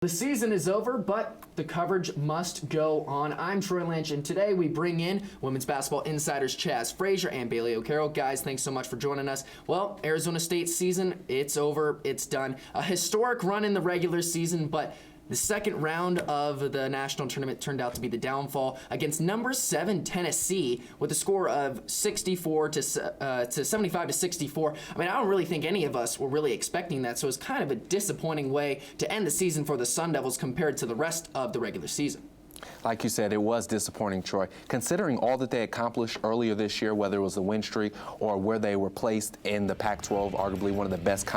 The season is over, but the coverage must go on. I'm Troy Lynch, and today we bring in women's basketball insiders Chaz, Frazier, and Bailey O'Carroll. Guys, thanks so much for joining us. Well, Arizona State's season, it's over, it's done. A historic run in the regular season, but the second round of the national tournament turned out to be the downfall against number 7 Tennessee with a score of 75 to 64. I mean, I don't really think any of us were really expecting that, so it's kind of a disappointing way to end the season for the Sun Devils compared to the rest of the regular season. Like you said, it was disappointing, Troy. Considering all that they accomplished earlier this year, whether it was the win streak or where they were placed in the Pac-12, arguably one of the best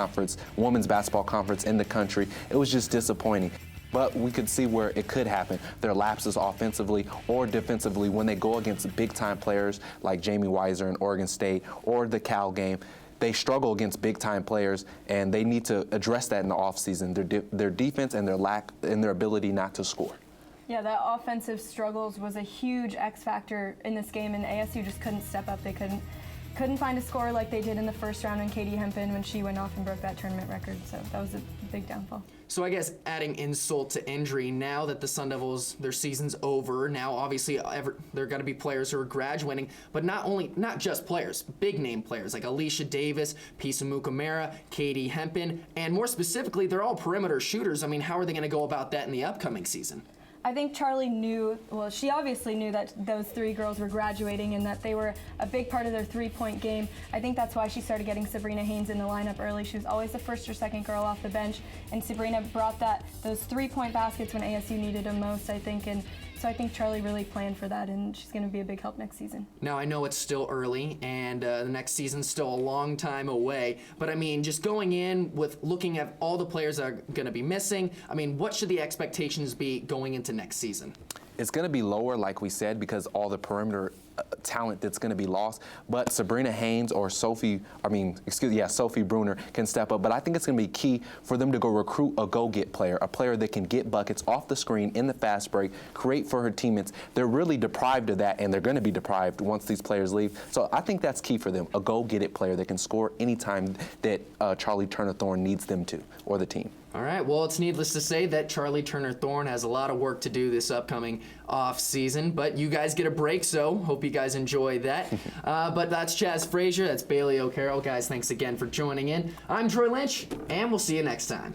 women's basketball conference in the country, it was just disappointing. But we could see where it could happen. Their lapses offensively or defensively when they go against big-time players like Jamie Weiser in Oregon State or the Cal game. They struggle against big-time players, and they need to address that in the offseason, their defense and their ability not to score. Yeah, that offensive struggles was a huge X factor in this game, and ASU just couldn't step up. They couldn't find a score like they did in the first round when Katie Hempin when she went off and broke that tournament record. So that was a big downfall. So I guess adding insult to injury, now that the Sun Devils, their season's over, now obviously there are going to be players who are graduating, but not just players, big name players like Alicia Davis, Pisa Mukamara, Katie Hempin, and more specifically, they're all perimeter shooters. I mean, how are they going to go about that in the upcoming season? I think Charlie knew, well, she obviously knew that those three girls were graduating and that they were a big part of their three-point game. I think that's why she started getting Sabrina Haynes in the lineup early. She was always the first or second girl off the bench, and Sabrina brought those three-point baskets when ASU needed them most, I think. And so I think Charlie really planned for that, and she's going to be a big help next season. Now, I know it's still early, and the next season's still a long time away, but I mean, just going in with looking at all the players that are going to be missing, I mean, what should the expectations be going into next season? It's going to be lower, like we said, because all the perimeter talent that's going to be lost. But Sabrina Haynes or Sophie Bruner can step up. But I think it's going to be key for them to go recruit a go-get player, a player that can get buckets off the screen in the fast break, create for her teammates. They're really deprived of that, and they're going to be deprived once these players leave. So I think that's key for them, a go-get-it player that can score anytime that Charlie Turner-Thorne needs them to, or the team. All right, well, it's needless to say that Charlie Turner-Thorne has a lot of work to do this upcoming off season, but you guys get a break, so hope you guys enjoy that. But that's Chaz Frazier, that's Bailey O'Carroll. Guys, thanks again for joining in. I'm Troy Lynch, and we'll see you next time.